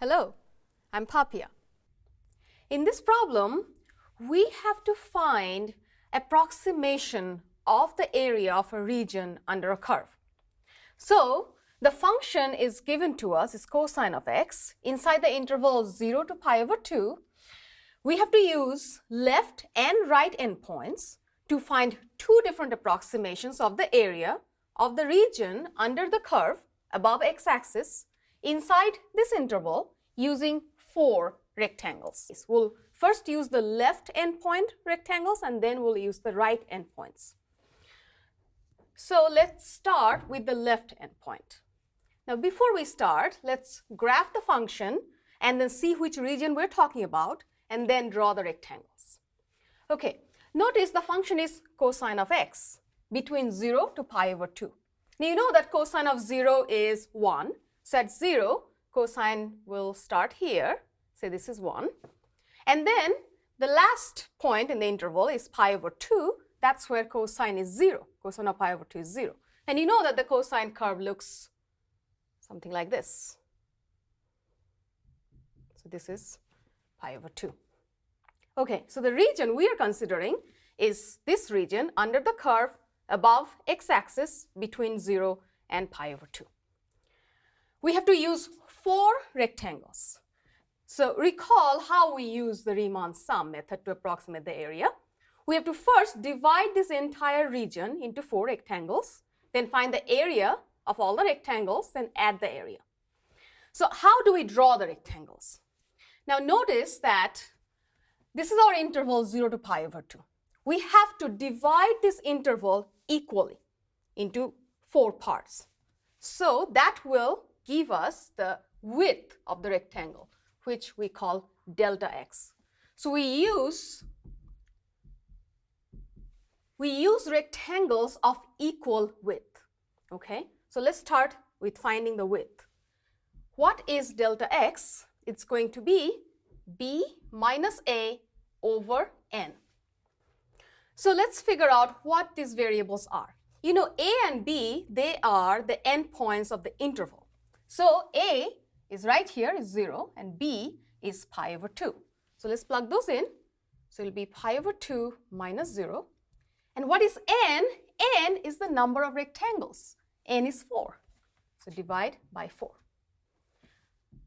Hello, I'm Papia. In this problem, we have to find approximation of the area of a region under a curve. So, the function is given to us is cosine of x inside the interval 0 to pi over 2. We have to use left and right endpoints to find two different approximations of the area of the region under the curve above x-axis inside this interval using four rectangles. We'll first use the left endpoint rectangles and then we'll use the right endpoints. So let's start with the left endpoint. Now before we start, let's graph the function and then see which region we're talking about and then draw the rectangles. Okay, notice the function is cosine of x between 0 to pi over 2. Now you know that cosine of 0 is 1. So at 0, cosine will start here. Say this is 1. And then the last point in the interval is pi over 2. That's where cosine is 0. Cosine of pi over 2 is 0. And you know that the cosine curve looks something like this. So this is pi over 2. Okay, so the region we are considering is this region under the curve above x-axis between 0 and pi over 2. We have to use four rectangles. So recall how we use the Riemann sum method to approximate the area. We have to first divide this entire region into four rectangles, then find the area of all the rectangles, then add the area. So how do we draw the rectangles? Now notice that this is our interval 0 to pi over 2. We have to divide this interval equally into four parts. So that will give us the width of the rectangle, which we call delta x. So we use rectangles of equal width. Okay, so let's start with finding the width. What is delta x? It's going to be b minus a over n. So let's figure out what these variables are. You know, a and b, they are the endpoints of the interval. So a is right here, is 0, and b is pi over 2. So let's plug those in. So it'll be pi over 2 minus 0. And what is n? N is the number of rectangles. N is 4. So divide by 4.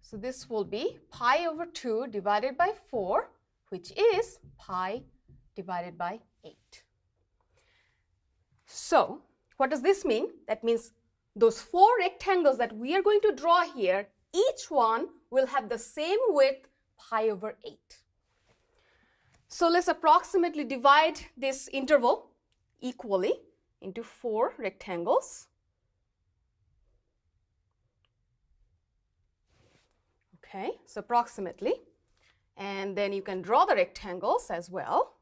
So this will be pi over 2 divided by 4, which is pi divided by 8. So what does this mean? That means those four rectangles that we are going to draw here, each one will have the same width, pi over 8. So let's approximately divide this interval equally into four rectangles. Okay, so approximately. And then you can draw the rectangles as well.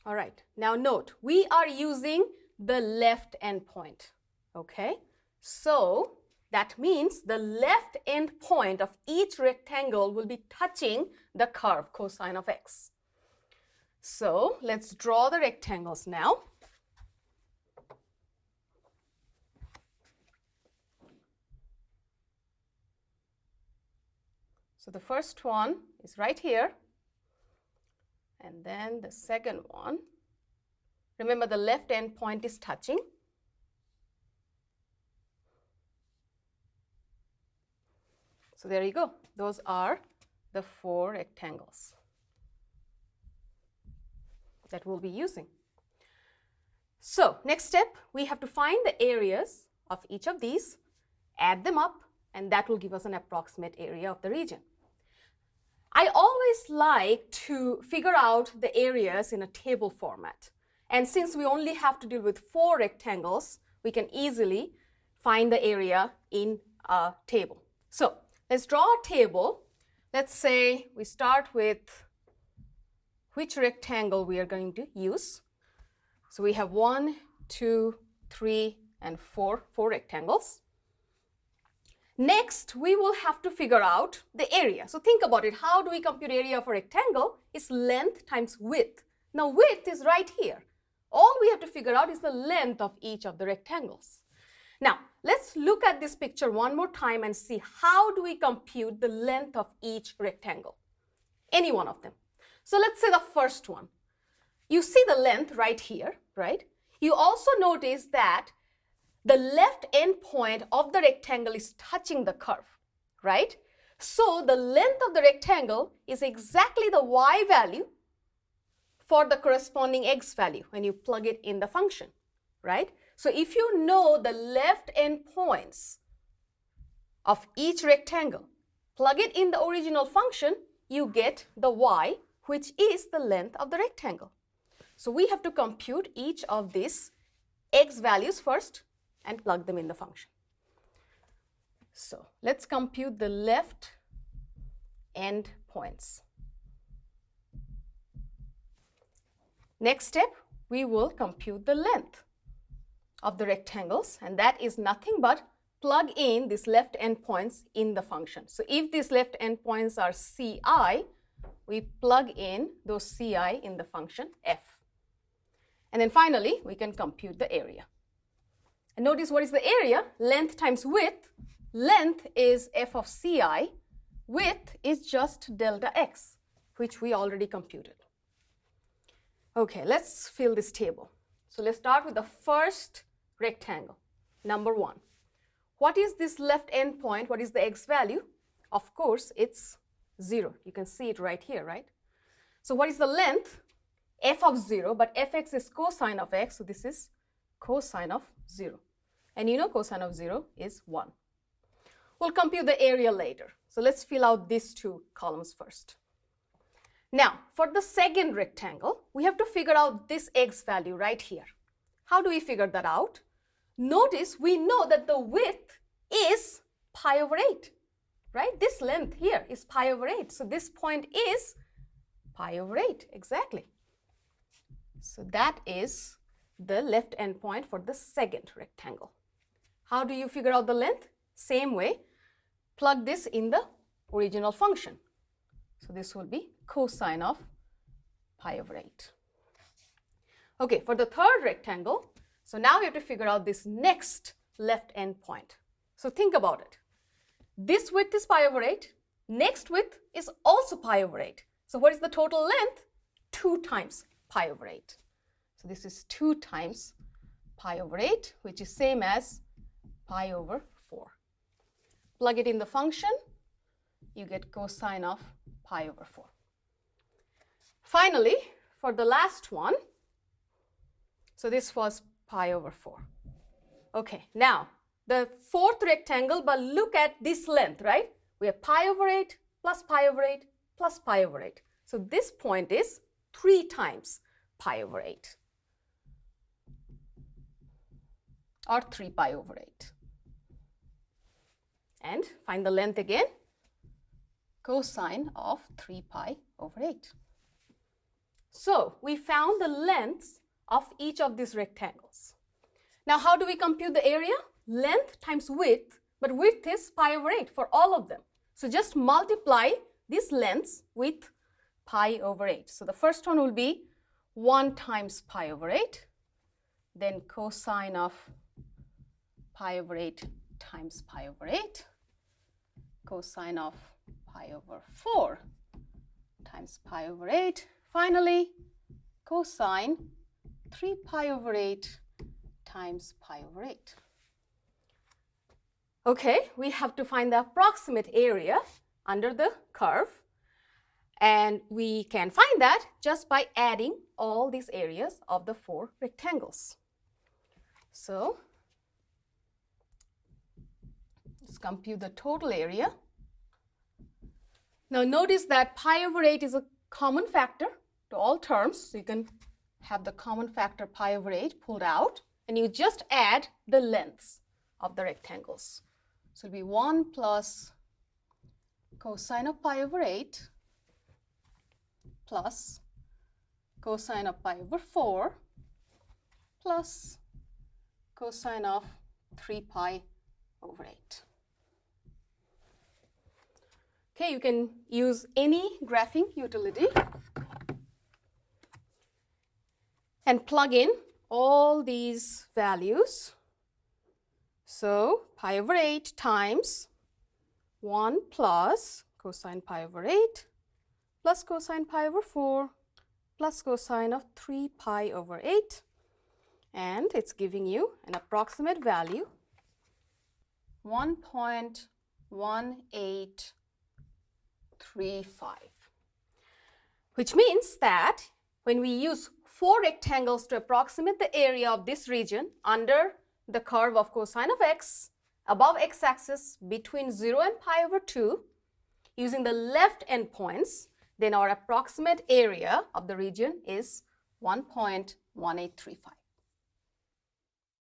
All right, now note, we are using the left endpoint, okay? So that means the left endpoint of each rectangle will be touching the curve cosine of x. So let's draw the rectangles now. So the first one is right here. And then the second one, remember the left end point is touching. So there you go. Those are the four rectangles that we'll be using. So next step, we have to find the areas of each of these, add them up, and that will give us an approximate area of the region. I always like to figure out the areas in a table format. And since we only have to deal with four rectangles, we can easily find the area in a table. So let's draw a table. Let's say we start with which rectangle we are going to use. So we have 1, 2, 3, and 4 rectangles. Next, we will have to figure out the area. So think about it. How do we compute area of a rectangle? It's length times width. Now width is right here. All we have to figure out is the length of each of the rectangles. Now, let's look at this picture one more time and see how do we compute the length of each rectangle, any one of them. So let's say the first one. You see the length right here, right? You also notice that the left end point of the rectangle is touching the curve, right? So the length of the rectangle is exactly the y value for the corresponding x value when you plug it in the function, right? So if you know the left end points of each rectangle, plug it in the original function, you get the y, which is the length of the rectangle. So we have to compute each of these x values first and plug them in the function. So let's compute the left end points. Next step, we will compute the length of the rectangles, and that is nothing but plug in these left end points in the function. So if these left end points are ci, we plug in those ci in the function f. And then finally, we can compute the area. And notice what is the area? Length times width. Length is f of ci. Width is just delta x, which we already computed. Okay, let's fill this table. So let's start with the first rectangle, number 1. What is this left end point? What is the x value? Of course, it's 0. You can see it right here, right? So what is the length? F of 0, but fx is cosine of x, so this is cosine of 0. And you know cosine of 0 is 1. We'll compute the area later. So let's fill out these two columns first. Now, for the second rectangle, we have to figure out this x value right here. How do we figure that out? Notice we know that the width is pi over 8, right? This length here is pi over 8. So this point is pi over 8, exactly. So that is the left end point for the second rectangle. How do you figure out the length? Same way, plug this in the original function. So this will be cosine of pi over 8. Okay, for the third rectangle, so now we have to figure out this next left end point. So think about it. This width is pi over 8. Next width is also pi over 8. So what is the total length? 2 times pi over 8. So this is 2 times pi over 8, which is same as pi over 4. Plug it in the function, you get cosine of pi over 4. Finally, for the last one, so this was pi over 4. Okay, now the fourth rectangle, but look at this length, right? We have pi over 8 plus pi over 8 plus pi over 8. So this point is 3 times pi over 8, or 3 pi over 8. And find the length again, cosine of 3 pi over 8. So we found the lengths of each of these rectangles. Now how do we compute the area? Length times width, but width is pi over 8 for all of them. So just multiply these lengths with pi over 8. So the first one will be 1 times pi over 8, then cosine of pi over 8 times pi over 8, cosine of pi over 4 times pi over 8. Finally, cosine 3 pi over 8 times pi over 8. Okay, we have to find the approximate area under the curve, and we can find that just by adding all these areas of the 4 rectangles. So let's compute the total area. Now notice that pi over 8 is a common factor to all terms, so you can have the common factor pi over 8 pulled out, and you just add the lengths of the rectangles. So it'll be 1 plus cosine of pi over 8 plus cosine of pi over 4 plus cosine of 3 pi over 8. Okay, you can use any graphing utility. and plug in all these values. So pi over 8 times 1 plus cosine pi over 8 plus cosine pi over 4 plus cosine of 3 pi over 8, and it's giving you an approximate value 1.1835, which means that when we use 4 rectangles to approximate the area of this region under the curve of cosine of x above x-axis between 0 and pi over 2 using the left endpoints, then our approximate area of the region is 1.1835.